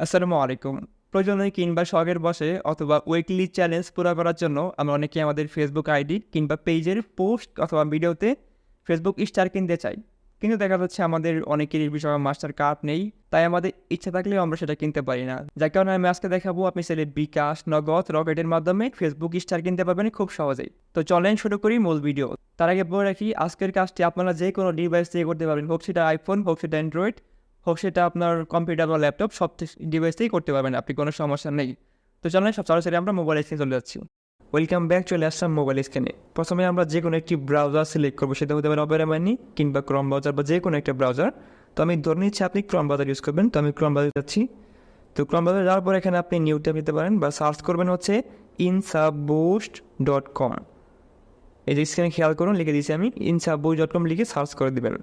আসসালামু আলাইকুম। প্রয়োজনে কিংবা শখের বশে অথবা উইকলি চ্যালেঞ্জ পুরা করার জন্য আমরা অনেকেই আমাদের ফেসবুক আইডি কিংবা পেজের পোস্ট অথবা ভিডিওতে ফেসবুক স্টার কিনতে চাই। কিন্তু দেখা যাচ্ছে আমাদের অনেকেরই বিষয়ে মাস্টার কার্ড নেই। তাই আমাদের ইচ্ছা থাকলেও আমরা সেটা কিনতে পারি না। যার কারণে আমি আজকে দেখাবো আপনি চাইলে বিকাশ, নগদ, রকেটের মাধ্যমে ফেসবুক স্টার কিনতে পারবেন খুব সহজেই। তো চলেন শুরু করি মূল ভিডিও। তার আগে বলে রাখি আজকের কাজটি আপনারা যে কোনো ডিভাইস দিয়ে করতে পারবেন, হোক সেটা আইফোন, হোক সেটা অ্যান্ড্রয়েড, হোক সেটা আপনার কম্পিউটার বা ল্যাপটপ, সব ডিভাইসেই করতে পারবেন, আপনি কোনো সমস্যা নেই। তো চলেন সব সরাসরি আমরা মোবাইল স্ক্রিনে চলে যাচ্ছি। ওয়েলকাম ব্যাক, চলে আসলাম মোবাইল স্ক্রিনে। প্রথমে আমরা যে কোনো একটি ব্রাউজার সিলেক্ট করবো, সেটা হতে পারে অপেরা মাইনি কিংবা ক্রোম ব্রাউজার বা যে কোনো একটা ব্রাউজার। তো আমি ধরে নিচ্ছি আপনি ক্রোম ব্রাউজার ইউজ করবেন, তো আমি ক্রোম ব্রাউজার যাচ্ছি। তো ক্রোম ব্রাউজার যাওয়ার পর এখানে আপনি নিউ ট্যাব নিতে পারেন বা সার্চ করবেন হচ্ছে insuboost.com। এই যে স্ক্রিনে খেয়াল করুন, লিখে দিয়েছি আমি insuboost.com, লিখে সার্চ করে দেবেন।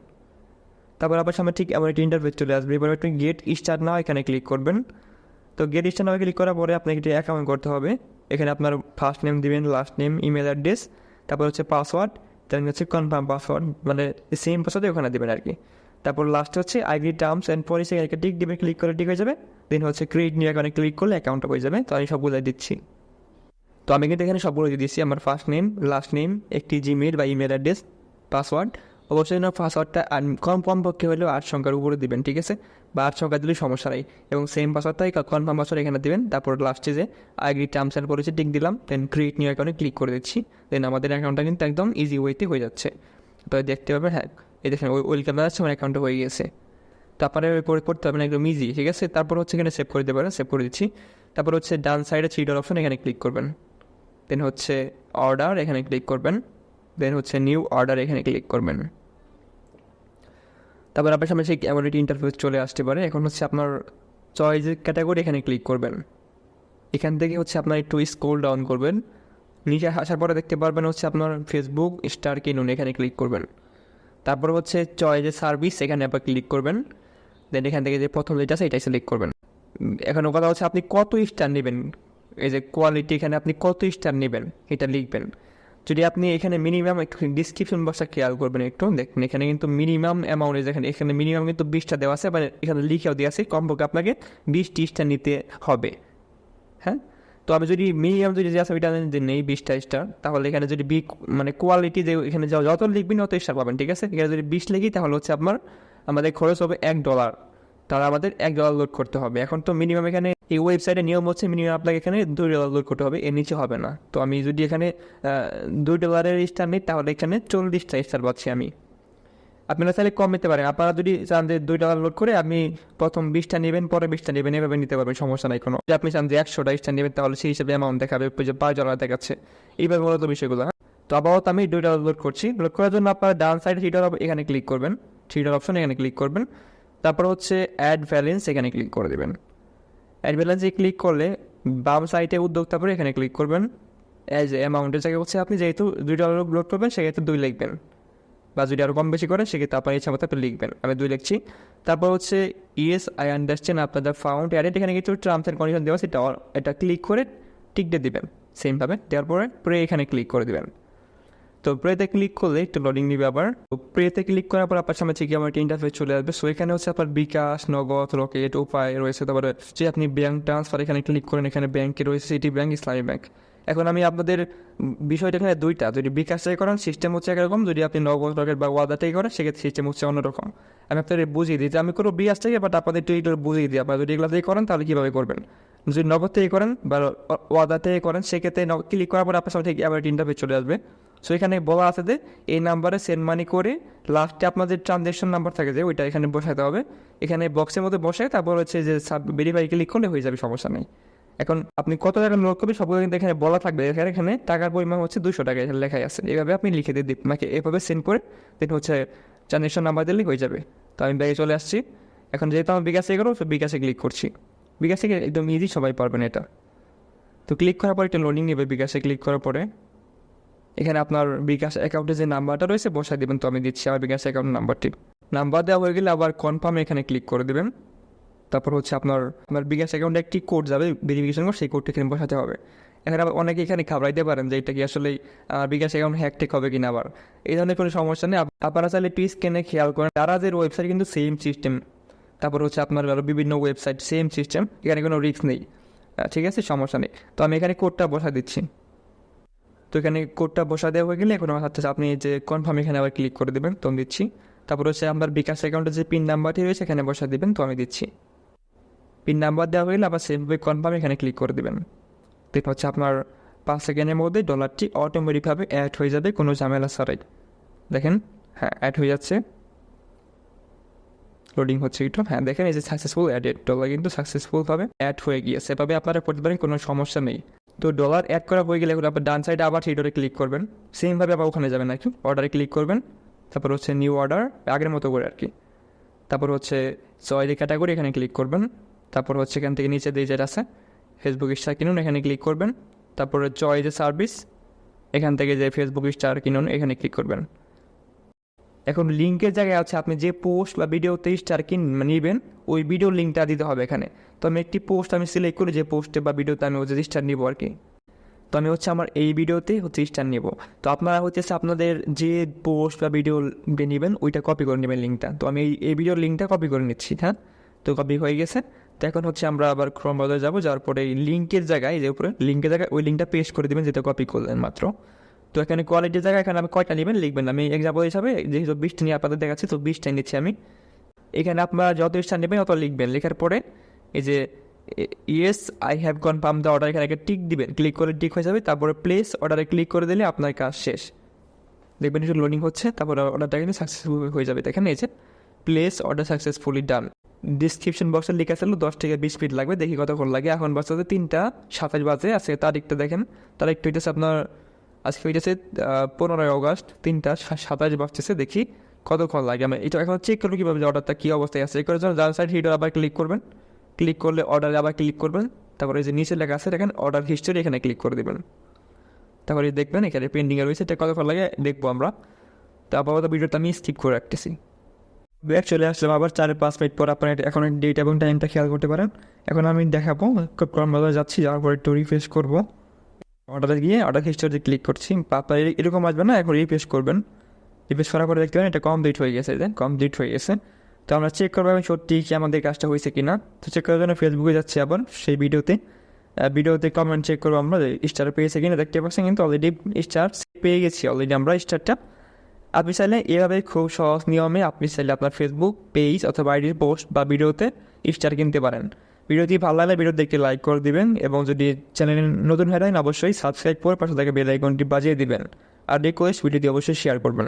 তারপর আপনার সামনে ঠিক এমন একটি ইন্টারফেস চলে আসবে। এবার আপনি গেট স্টার্ট নাও এখানে ক্লিক করবেন। তো গেট স্টার্ট নাও ক্লিক করার পরে আপনাকে একটি অ্যাকাউন্ট করতে হবে। এখানে আপনার ফার্স্ট নেম দিবেন, লাস্ট নেম, ইমেল অ্যাড্রেস, তারপর হচ্ছে পাসওয়ার্ড, দেন হচ্ছে কনফার্ম পাসওয়ার্ড, মানে সেম পাসওয়ার্ডে ওখানে দেবেন আর কি। তারপর লাস্ট হচ্ছে আইডি টার্মস অ্যান্ড পলিসি, এখানে টিক দিবেন, ক্লিক করে টিক হয়ে যাবে। দেন হচ্ছে ক্রিয়েট নিউ অ্যাকাউন্টে ক্লিক করলে অ্যাকাউন্টটা হয়ে যাবে। তো আমি সবগুলো দিচ্ছি। তো আমি কিন্তু এখানে সবগুলো দিয়ে দিচ্ছি, আমার ফার্স্ট নেম, লাস্ট নেম, একটি জিমেল বা ইমেল অ্যাড্রেস, পাসওয়ার্ড। অবশ্যই না পাসওয়ার্ডটা কমপক্ষে হলেও 8 সংখ্যার উপরে দিবেন, ঠিক আছে? বা 8 সংখ্যা দিলে সমস্যা নেই। এবং সেম পাসওয়ার্ডটাই কনফার্ম পাসওয়ার্ড এখানে দেবেন। তারপর লাস্টে যে ID terms and policy tick দিলাম, দেন ক্রিয়েট নিউ অ্যাকাউন্টে ক্লিক করে দিচ্ছি। দেন আমাদের অ্যাকাউন্টটা কিন্তু একদম ইজি ওয়েতে হয়ে যাচ্ছে। তো দেখতে পাবেন, হ্যাঁ এই দেখেন ওয়েলকাম যাচ্ছে, আমার অ্যাকাউন্টটা হয়ে গেছে। তো আপনারা করে করতে পারবেন একদম ইজি, ঠিক আছে? তারপর হচ্ছে এখানে সেভ করে দিতে পারেন, সেভ করে দিচ্ছি। তারপর হচ্ছে ডান সাইডে 3 ডট অপশন, এখানে ক্লিক করবেন। দেন হচ্ছে অর্ডার, এখানে ক্লিক করবেন। দেন হচ্ছে নিউ অর্ডার, এখানে ক্লিক করবেন। তারপর আপনার সামনে সেই এমন একটি ইন্টারফেস চলে আসতে পারে। এখন হচ্ছে আপনার চয়েসের ক্যাটাগরি, এখানে ক্লিক করবেন। এখান থেকে হচ্ছে আপনার একটু স্ক্রল ডাউন করবেন, নিচে আসার পরে দেখতে পারবেন হচ্ছে আপনার ফেসবুক স্টার কিনুন, এখানে ক্লিক করবেন। তারপর হচ্ছে চয়েসের সার্ভিস, এখানে আবার ক্লিক করবেন। দেন এখান থেকে যে প্রথম যেটা আছে এটাই সিলেক্ট করবেন। এখন কথা হচ্ছে আপনি কত স্টার নেবেন, এই যে কোয়ালিটি, এখানে আপনি কত স্টার নেবেন এটা লিখবেন। যদি আপনি এখানে মিনিমাম একটু ডিসক্রিপশন বক্সটা খেয়াল করবেন, একটু দেখুন এখানে কিন্তু মিনিমাম অ্যামাউন্ট, এখানে মিনিমাম কিন্তু 20টা দেওয়া আছে, মানে এখানে লিখেও দেওয়া আছে কমপক্ষে আপনাকে 20টি স্টার নিতে হবে। হ্যাঁ, তো আমি যদি মিনিমাম যদি যে আছে ওইটা যে নেই 20টা স্টার, তাহলে এখানে যদি মানে কোয়ালিটি যে এখানে যত লিখবেন অত স্টার পাবেন, ঠিক আছে? এখানে যদি 20 লিখি তাহলে হচ্ছে আমাদের খরচ হবে $1, তাহলে আমাদের $1 লোড করতে হবে। এখন তো মিনিমাম এখানে এই ওয়েবসাইটের নিয়ম হচ্ছে মিনিমাম আপনাকে এখানে $2 লোড করতে হবে, এর নিচে হবে না। তো আমি যদি এখানে $2 স্টার নিই তাহলে এখানে 40টা স্টার পাচ্ছি আমি। আপনারা চাইলে কম নিতে পারেন, আপনারা যদি চান যে $2 লোড করে আপনি প্রথম 20টা নেবেন, পরে 20টা নেবেন, এভাবে নিতে পারবেন, সমস্যা নাই কোনো। যদি আপনি চান যে 100টা স্টার নেবেন তাহলে সেই হিসাবে অ্যামাউন্ট দেখাবে, যে $5 দেখাচ্ছে, এইভাবে মূলত বিষয়গুলো। হ্যাঁ, তো আপাতত আমি $2 লোড করছি। লোড করার জন্য আপনারা ডান সাইডে $3 এখানে ক্লিক করবেন, $3 অপশন এখানে ক্লিক করবেন। তারপর হচ্ছে অ্যাড ব্যালেন্স, এখানে ক্লিক করে দেবেন। অ্যাড ব্যালেন্সে ক্লিক করলে বাম সাইডে উদ্যোক্তা পরে এখানে ক্লিক করবেন। অ্যাজ অ্যামাউন্টের জায়গায় হচ্ছে আপনি যেহেতু $2 লোড করবেন সেক্ষেত্রে 2 লিখবেন, বা যদি আরও কম বেশি করেন সেক্ষেত্রে আপনার ইচ্ছা মতো আপনি লিখবেন। আমি 2 লিখছি। তারপর হচ্ছে ইয়েস আই আন্ডারস্ট্যান্ড আপনার দ্য ফাউন্ড অ্যাডেড, এখানে কিছু টার্মস অ্যান্ড কন্ডিশন দেওয়া আছে, এটা ক্লিক করে টিক দিয়ে দেবেন সেমভাবে। দেওয়ার পরে প্রে এখানে ক্লিক করে দেবেন। তো প্রেতে ক্লিক করলে একটু লোডিং নিবে আবার। তো প্রেতে ক্লিক করার পর আপনার সামনে থেকে আমার একটা ইন্টারফেস চলে আসবে। সো এখানে হচ্ছে আপনার বিকাশ, নগদ, রকেট, উপায় রয়েছে। তারপরে যে আপনি ব্যাঙ্ক ট্রান্সফার এখানে ক্লিক করেন, এখানে ব্যাঙ্কে রয়েছে সিটি ব্যাঙ্ক, ইসলামী ব্যাঙ্ক। এখন আমি আপনাদের বিষয়টা এখানে দুইটা, যদি বিকাশ থেকে করেন সিস্টেম হচ্ছে একরকম, যদি আপনি নগদ, রকেট বা ওয়াদা থেকে করেন সেক্ষেত্রে সিস্টেম হচ্ছে অন্যরকম। আমি আপনাদের বুঝিয়ে দিই যে আমি কোনো বিকাশ থেকে, বাট আপনাদের একটু একটু বুঝিয়ে দিই আপনারা যদি এগুলো থেকে করেন তাহলে কীভাবে করবেন। যদি নগদ থেকে করেন বা ওয়াদা থেকে করেন সেক্ষেত্রে ক্লিক করার পর আপনার সামনে থেকে আবার একটা ইন্টারফেস চলে আসবে। সো এখানে বলা আছে যে এই নাম্বারে সেন্ড মানি করে লাস্টে আপনাদের ট্রানজ্যাকশন নাম্বার থাকে যে ওইটা এখানে বসাতে হবে। এখানে বক্সের মধ্যে বসে তারপর হচ্ছে যে ভেরিফাই ক্লিক করলে হয়ে যাবে, সমস্যা নেই। এখন আপনি কত টাকা লোড করবেন সবগুলো কিন্তু এখানে বলা থাকবে। এখানে টাকার পরিমাণ হচ্ছে $200 এখানে লেখাই আছে। এইভাবে আপনি লিখে দিয়ে আপনাকে এভাবে সেন্ড করে দেন হচ্ছে ট্রানজ্যাকশন নাম্বার দিলে হয়ে যাবে। তো আমি ব্যাগে চলে আসছি। এখন যেহেতু আমার বিকাশে করবো বিকাশে ক্লিক করছি। বিকাশে একদম ইজি, সবাই পারবেন এটা। তো ক্লিক করার পর একটা লোডিং নেবে। বিকাশে ক্লিক করার পরে এখানে আপনার বিকাশ অ্যাকাউন্টে যে নাম্বারটা রয়েছে বসাই দেবেন। তো আমি দিচ্ছি আমার বিকাশ অ্যাকাউন্ট নাম্বারটি। নাম্বার দেওয়া হয়ে গেলে আবার কনফার্ম এখানে ক্লিক করে দেবেন। তারপর হচ্ছে আপনার বিকাশ অ্যাকাউন্টে একটি কোড যাবে, ভেরিফিকেশন কোড, সেই কোডটা এখানে বসাতে হবে। এখানে আবার অনেকে এখানে ঘাবড়াইতে পারেন যে এটা কি আসলে বিকাশ অ্যাকাউন্ট হ্যাকটেক হবে কিনা। আবার এই ধরনের কোনো সমস্যা নেই, আপনারা চাইলে একটু স্ক্যানে খেয়াল করেন। তারা যে ওয়েবসাইট কিন্তু সেম সিস্টেম, তারপর হচ্ছে আপনার আরও বিভিন্ন ওয়েবসাইট, সেম সিস্টেম, এখানে কোনো রিস্ক নেই। ঠিক আছে, সমস্যা নেই। তো আমি এখানে কোডটা বসা দিচ্ছি। তো এখানে কোডটা বসা দেওয়া হয়ে গেলে এখন আমার হচ্ছে আপনি যে কনফার্ম এখানে আবার ক্লিক করে দেবেন, তো আমি দিচ্ছি। তারপর হচ্ছে আপনার বিকাশ অ্যাকাউন্টের যে পিন নাম্বারটি রয়েছে এখানে বসা দেবেন, তো আমি দিচ্ছি। পিন নাম্বার দেওয়া হয়ে গেলে আবার সেমভাবে কনফার্ম এখানে ক্লিক করে দেবেন। দেখুন হচ্ছে আপনার 5 সেকেন্ডের মধ্যে ডলারটি অটোমেটিকভাবে অ্যাড হয়ে যাবে কোনো ঝামেলা ছাড়াই। দেখেন, হ্যাঁ অ্যাড হয়ে যাচ্ছে, লোডিং হচ্ছে একটু। হ্যাঁ দেখেন, এই যে সাকসেসফুল অ্যাডেড, ডলার কিন্তু সাকসেসফুলভাবে অ্যাড হয়ে গিয়েছে। এভাবে আপনারা করতে পারেন, কোনো সমস্যা নেই। তো ডলার অ্যাড করা হয়ে গেলে এখন আপনার ডান সাইডে আবার সেই ডলারে ক্লিক করবেন, সেমভাবে আবার ওখানে যাবেন আর কি, অর্ডারে ক্লিক করবেন। তারপর হচ্ছে নিউ অর্ডার, আগের মতো করে আর কি। তারপর হচ্ছে চয়েস ক্যাটাগরি, এখানে ক্লিক করবেন। তারপর হচ্ছে এখান থেকে নিচে দিয়ে যেটা আছে ফেসবুক স্টার কিনুন, এখানে ক্লিক করবেন। তারপরে চয়েস সার্ভিস, এখান থেকে যে ফেসবুক স্টার কিনুন এখানে ক্লিক করবেন। এখন লিঙ্কের জায়গায় আছে আপনি যে পোস্ট বা ভিডিওতে স্টার নেবেন, ওই ভিডিওর লিঙ্কটা দিতে হবে এখানে। তো আমি একটি পোস্ট সিলেক্ট করি, যে পোস্টে বা ভিডিওতে আমি হচ্ছে স্টার নিব আর কি। তো আমি হচ্ছে আমার এই ভিডিওতে হচ্ছে স্টার নেব। তো আপনারা হচ্ছে আপনাদের যে পোস্ট বা ভিডিও নেবেন ওইটা কপি করে নেবেন লিঙ্কটা। তো আমি এই ভিডিওর লিঙ্কটা কপি করে নিচ্ছি। হ্যাঁ, তো কপি হয়ে গেছে। তো এখন হচ্ছে আমরা আবার ক্রোম ব্রাউজারে যাবো, যাওয়ার পরে এই লিঙ্কের জায়গায়, যে উপরে লিঙ্কের জায়গায় ওই লিঙ্কটা পেস্ট করে দেবেন যেটা কপি করলেন মাত্র। তো এখানে কোয়ালিটির জায়গায় এখানে আমি কয়টা নেবেন লিখবেন, আমি এক্সাম্পল হিসাবে যেহেতু 20টা নিয়ে আপনাদের দেখাচ্ছি, তো 20টাই নিচ্ছি আমি। এখানে আপনারা যত স্টার নেবেন অত লিখবেন, লেখার পরে এই যে yes I have confirm the order, এখানে একটা টিক দিবেন, ক্লিক করে টিক হয়ে যাবে। তারপরে প্লেস অর্ডারে ক্লিক করে দিলে আপনার কাজ শেষ। দেখবেন একটু লোডিং হচ্ছে, তারপরে অর্ডারটা কিন্তু সাকসেসফুল হয়ে যাবে। দেখেন এই যে প্লেস অর্ডার সাকসেসফুলি ডান। ডিসক্রিপশন বক্সে লেখা ছিল 10 থেকে 20 মিনিট লাগবে, দেখি কতক্ষণ লাগে। এখন বাজতে 3টা 27 বাজে। আজকে তারিখটা দেখেন, তারিখটা হইতেছে আপনার, আজকে হইতেছে 15 আগস্ট, 3টা 27 বাজতেছে। দেখি কতক্ষণ লাগে। আমি এটা এখন চেক করবো কীভাবে যে অর্ডারটা কী অবস্থায় আছে। এই করার জন্য ডান সাইড হিডার আবার ক্লিক করবেন, ক্লিক করলে অর্ডারে আবার ক্লিক করবেন। তারপরে এই যে নিচে লেখা আছে দেখেন অর্ডার হিস্টোরি, এখানে ক্লিক করে দেবেন। তারপরে দেখবেন এখানে পেন্ডিংয়ে রয়েছে, এটা কতক্ষণ লাগে দেখবো আমরা। তো আপাতত ভিডিওটা আমি স্কিপ করে রাখতেছি। ব্যাক চলে আসলাম আবার 4-5 মিনিট পর। আপনার এখন ডেট এবং টাইমটা খেয়াল করতে পারেন। এখন আমি দেখাবো, ক্রোম ব্রাউজারে যাচ্ছি, যাওয়ার পর একটু রিফ্রেশ করবো। অর্ডারে গিয়ে অর্ডার হিস্টোরিতে ক্লিক করছি। আপনার এরকম আসবে না, এখন রিফ্রেশ করবেন। রিফ্রেশ করার পরে দেখতে পারেন এটা কমপ্লিট হয়ে গেছে, কমপ্লিট হয়ে গেছে। তো আমরা চেক করবো এবং সত্যি কি আমাদের কাজটা হয়েছে কিনা। তো চেক করার জন্য ফেসবুকে যাচ্ছি আবার, সেই ভিডিওতে কমেন্ট চেক করবো আমরা স্টার পেয়েছে কিনা। দেখতে পাচ্ছেন কিন্তু অলরেডি স্টার পেয়ে গেছি অলরেডি আমরা স্টারটা। আপনি চাইলে এভাবে খুব সহজ নিয়মে আপনি চাইলে আপনার ফেসবুক পেজ অথবা আইডির পোস্ট বা ভিডিওতে স্টার কিনতে পারেন। ভিডিওটি ভালো লাগলে ভিডিওতে একটি লাইক করে দিবেন, এবং যদি চ্যানেলে নতুন হয়ে থাকেন অবশ্যই সাবস্ক্রাইব করে পাশে থেকে বেল আইকনটি বাজিয়ে দিবেন। আর রিকোয়েস্ট ভিডিওটি অবশ্যই শেয়ার করবেন।